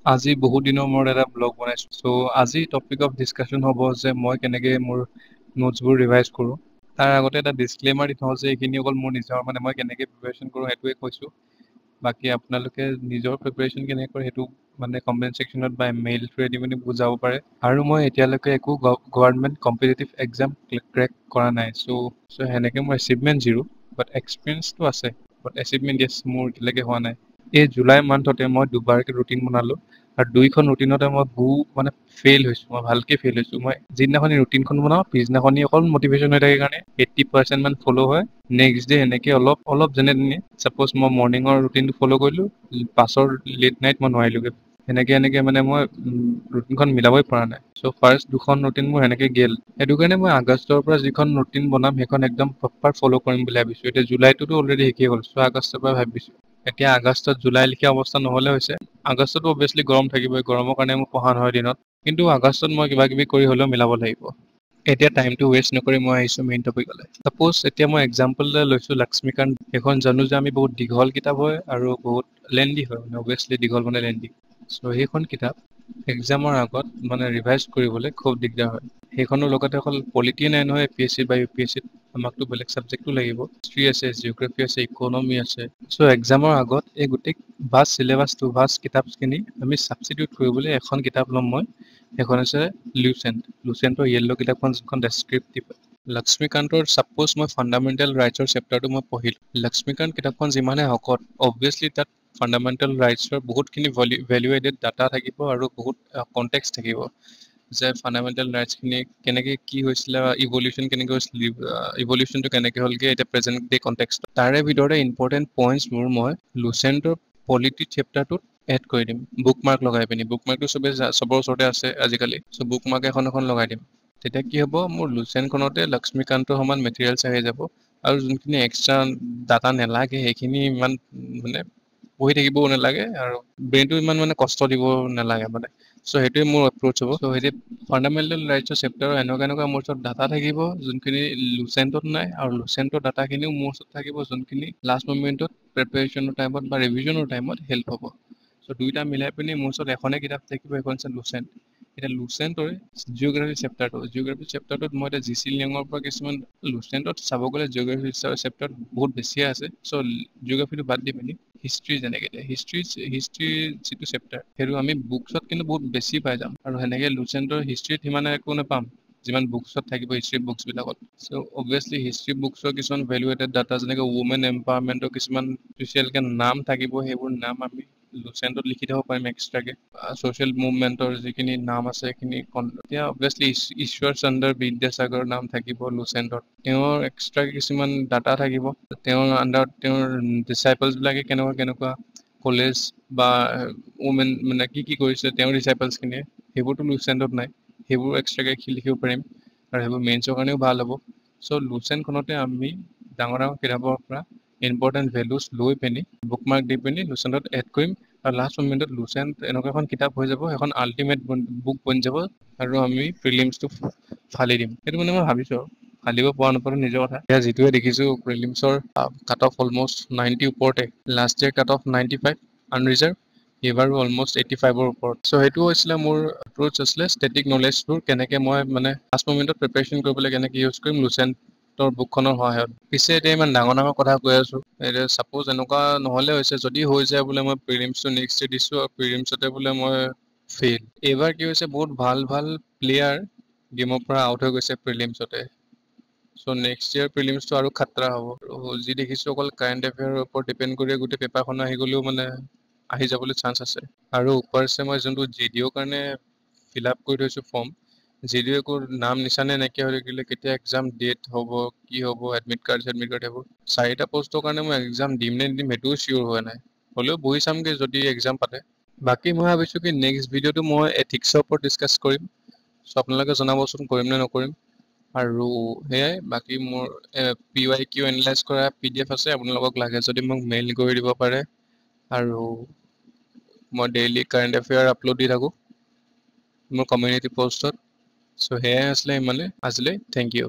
আজি বহুত দিনৰ মূৰত এটা ব্লগ বনাইছো। চ' আজি টপিক অফ ডিছকাশ্যন হ'ব যে মই কেনেকে মোৰ নোটছবোৰ ৰিভাইজ কৰোঁ। তাৰ আগতে এটা ডিছক্লেমাৰ দি থওঁ যে এইখিনি অকল মোৰ নিজৰ মই কেনেকে প্ৰিপাৰেশ্যন কৰোঁ সেইটোৱে কৈছোঁ। বাকী আপোনালোকে নিজৰ প্ৰিপাৰেশ্যন কেনেকে কৰে সেইটো কমেণ্ট ছেকশ্যনত বা মেইল থ্ৰুৱেদি বুজাব পাৰে। আৰু মই এতিয়ালৈকে একো গভৰ্ণমেণ্ট কম্পিটিটিভ এক্সাম ক্ৰেক কৰা নাই। চ' সেনেকে মোৰ এচিভমেণ্ট জিৰ', বাট এক্সপিৰিয়েঞ্চটো আছে। বাট এচিভমেণ্ট য়েছ মোৰ এতিয়ালৈকে হোৱা নাই। এই জুলাই মান্থতে মই দুবাৰকে ৰুটিন বনালো আৰু দুইখন ৰুটিনতে মই ফেইল হৈছো। মই ভালকে ফেইল হৈছো। মই যিদিনাখনি ৰুটিনখন বনাওঁ পিছদিনাখনি অকল মটিভেশ্যন হৈ থাকে কাৰণে 80% মান ফ'ল' হয়। নেক্সট ডে এনেকে অলপ যেনে তেনে চাপ'জ মই মৰ্ণিঙৰ ৰুটিনটো ফ'ল' কৰিলো, পাছৰ লেট নাইট মই নোৱাৰিলোগে। সেনেকে মই ৰুটিনখন মিলাবই পৰা নাই। চ' ফাৰ্ষ্ট দুখন ৰুটিন মোৰ সেনেকে গেল। সেইটো কাৰণে মই আগষ্টৰ পৰা যিখন ৰুটিন বনাম সেইখন একদম প্ৰপাৰ ফ'ল' কৰিম বুলি ভাবিছো। এতিয়া জুলাইটোতো অলৰেডি শেষেই হ'ল, চ' আগষ্টৰ পৰা ভাবিছো। এতিয়া আগষ্টত জুলাই লিখীয়া অৱস্থা নহ'লে হৈছে। আগষ্টতো অবভিয়াছলি গৰম থাকিবই, গৰমৰ কাৰণে মোৰ পঢ়া নহয় দিনত। কিন্তু আগষ্টত মই কিবা কিবি কৰি হ'লেও মিলাব লাগিব। এতিয়া টাইমটো ৱেষ্ট নকৰি মই আহিছো মেইন টপিকলৈ। চাপ'জ এতিয়া মই এক্সাম্পল লৈছো লক্ষ্মীকান্ত। সেইখন জানো যে আমি বহুত দীঘল কিতাপ হয় আৰু বহুত লেন্দি হয়, অবভিয়াছলি দীঘল লেন্দি। চ' সেইখন কিতাপ এক্সামৰ আগত ৰিভাইজ কৰিবলৈ খুব দিগদাৰ হয়। সেইখনৰ লগতে অকল পলিটিয়ে নাই নহয়, APSC বা UPSC আমাকতো বেলেগ ছাবজেক্টো লাগিব। হিষ্ট্ৰী আছে, জিঅ'গ্ৰাফী আছে, ইকনমি আছে। চ' এক্সামৰ আগত এই গোটেই ভাষ্ট চিলেবাছটো, ভাষ্ট কিতাপখিনি আমি ছাবষ্টিটিউট কৰিবলৈ এখন কিতাপ ল'ম মই। সেইখন হৈছে লুচেণ্টৰ য়েল্ল' কিতাপখন, যিখন ডেছক্ৰিপটিভ। লক্ষ্মীকান্তৰ ছাপ'জ মই ফাণ্ডামেণ্টেল ৰাইটছৰ চেপ্টাৰটো মই পঢ়িলোঁ। লক্ষ্মীকান্ত কিতাপখন যিমানে শকত, অবভিয়াছলি তাত ফাণ্ডামেণ্টেল ৰাইটছৰ বহুতখিনি ভেলু এডেড ডাটা থাকিব আৰু বহুত কনটেক্সট থাকিব। যে ফাণ্ডামেণ্টেল ৰাইটছখিনি কেনেকে কি হৈছিলে, ইভলিউচন কেনেকে হৈছিলে, ইভলিউচনটো কেনেকে হ'লগে এতিয়া প্ৰেজেণ্ট ডে কনটেক্সট। তাৰে ভিতৰতে ইম্পৰ্টেণ্ট পইণ্টছবোৰ মই লুচেণ্টৰ পলিটি চেপ্টাৰটোত এড কৰি দিম, বুক মাৰ্ক লগাই পিনি। বুক মাৰ্কটো চবৰ ওচৰতে আছে আজিকালি। চ' বুক মাৰ্ক এখন লগাই দিম। তেতিয়া কি হ'ব, মোৰ লুচেণ্টখনতে লক্ষ্মীকান্তৰ সমান মেটেৰিয়েলছ আহি যাব। আৰু যোনখিনি এক্সট্ৰা ডাটা নালাগে সেইখিনি ইমান পঢ়ি থাকিবও নালাগে আৰু ব্ৰেইনটো ইমান কষ্ট দিব নালাগে চ' সেইটোৱে মোৰ এপ্ৰ'চ হ'ব। চ' সেইটো ফাণ্ডামেণ্টেল ৰাইটছৰ চেপ্টাৰৰ এনেকুৱা মোৰ ওচৰত ডাটা থাকিব যোনখিনি লুচেণ্টত নাই, আৰু লুচেণ্টৰ ডাটাখিনিও মোৰ ওচৰত থাকিব যোনখিনি লাষ্ট মমেণ্টত প্ৰিপাৰেশ্যনৰ টাইমত বা ৰিভিজনৰ টাইমত হেল্প হ'ব। চ' দুইটা মিলাই পিনি মোৰ ওচৰত এখনেই কিতাপ থাকিব, সেইখন হৈছে লুচেণ্ট। এতিয়া লুচেণ্টৰে জিঅ'গ্ৰাফী চেপ্টাৰটোত মই এতিয়া GC লিয়ঙৰ পৰা কিছুমান লুচেণ্টত চাব গ'লে জিঅ'গ্ৰাফী চেপ্টাৰত বহুত বেছিয়ে আছে। চ' জিঅ'গ্ৰাফীটো বাদ দি পিনি হিষ্ট্ৰী যেনেকে হিষ্ট্ৰীৰ যিটো চেপ্টাৰ সেইটো আমি বুকছত কিন্তু বহুত বেছি পাই যাম, আৰু সেনেকে লুচেণ্টৰ হিষ্ট্ৰীত সিমানে একো নাপাম যিমান বুকছত থাকিব হিষ্ট্ৰী বুকছবিলাকত। চ' অবভিয়াছলি হিষ্ট্ৰী বুকছৰ কিছুমান ভেলু এডেড ডাটা যেনেকে উমেন এম্পাৱাৰমেণ্টৰ কিছুমান স্পেচিয়েলকে নাম থাকিব, সেইবোৰ নাম আমি লুচেণ্টত লিখি থ'ব পাৰিম এক্সট্ৰাকে। ছ'চিয়েল মুভমেণ্টৰ যিখিনি নাম আছে সেইখিনি এতিয়া অবভিয়াছলি ঈশ্বৰ চন্দ্ৰ বিদ্যাসাগৰৰ নাম থাকিব লুচেণ্টত। তেওঁৰ এক্সট্ৰা কিছুমান ডাটা থাকিব, তেওঁৰ আণ্ডাৰত তেওঁৰ ডিচাইপলছবিলাকে কেনেকুৱা কলেজ বা উমেন কি কৰিছে তেওঁৰ ডিচাইপলছখিনিয়ে, সেইবোৰতো লুচেণ্টত নাই। সেইবোৰ এক্সট্ৰাকে লিখিব পাৰিম আৰু সেইবোৰ মেইনছৰ কাৰণেও ভাল হ'ব। চ' লুচেণ্টখনতে আমি ডাঙৰ কিতাপৰ পৰা ইম্পৰ্টেণ্ট ভেলুজ লৈ পিনি বুক মাৰ্ক দি পিনি লুচেণ্টত এড কৰিম। আৰু লাষ্ট মমেণ্টত লুচেণ্ট এনেকুৱা এখন কিতাপ হৈ যাব, এখন আল্টিমেট বুক বনি যাব, আৰু আমি প্ৰিলিমছটো ফালি দিম। সেইটো মই ভাবিছোঁ আৰু ফালিব পৰা নপৰাটো নিজৰ কথা। এতিয়া যিটোৱে দেখিছোঁ প্ৰিলিমছৰ কাট অফ অলমষ্ট 90 ওপৰতে। Last year cut off 95 unreserved, এইবাৰো অলমষ্ট 85ৰ ওপৰত। চ' সেইটো হৈছিলে মোৰ এপ্ৰ'চ আছিলে ষ্টেটিক নলেজবোৰ কেনেকে মই লাষ্ট মমেণ্টত প্ৰিপাৰেশ্যন কৰিবলৈ কেনেকে ইউজ কৰিম লুচেণ্টৰ বুকখনৰ সহায়ত। পিছে এতিয়া ইমান ডাঙৰ কথা কৈ আছোঁ। এতিয়া ছাপ'জ এনেকুৱা নহ'লে হৈছে, যদি হৈ যায় বোলে মই প্ৰিলিমছটো নেক্সট ইয়েৰ দিছোঁ আৰু প্ৰিলিমছতে বোলে মই ফেইল। এইবাৰ কি হৈছে, বহুত ভাল প্লেয়াৰ গেমৰ পৰা আউট হৈ গৈছে প্ৰিলিমছতে। চ' নেক্সট ইয়েৰ প্ৰিলিমছটো আৰু খাতৰা হ'ব। আৰু যি দেখিছোঁ অকল কাৰেণ্ট এফেয়াৰৰ ওপৰত ডিপেণ্ড কৰিয়ে গোটেই পেপাৰখন আহি গ'লেও আহি যাবলৈ চান্স আছে। আৰু ওপৰছে মই যোনটো JDOৰ কাৰণে ফিল আপ কৰি থৈছোঁ ফৰ্ম, JDOৰ একো নাম নিচানে নাইকিয়া হৈ থাকিলে, কেতিয়া এক্সাম ডেট হ'ব, কি হ'ব, এডমিট কাৰ্ড সেইবোৰ। 4টা পষ্টৰ কাৰণে মই এক্সাম দিম নে নিদিম সেইটোও চিয়'ৰ হোৱা নাই। হ'লেও বহি চামগৈ যদি এক্সাম পাতে। বাকী মই ভাবিছোঁ কি নেক্সট ভিডিঅ'টো মই এথিক্সৰ ওপৰত ডিছকাছ কৰিম। চ' আপোনালোকে জনাবচোন কৰিম নে নকৰিম। আৰু সেয়াই, বাকী মোৰ PYQ এনালাইজ কৰা PDF আছে, আপোনালোকক লাগে যদি মোক মেইল কৰি দিব পাৰে। আৰু মই ডেইলি কাৰেণ্ট এফেয়াৰ আপলোড দি থাকোঁ মোৰ কমিউনিটি পষ্টত। চ' সেয়াই আছিলে আজিলৈ, থেংক ইউ।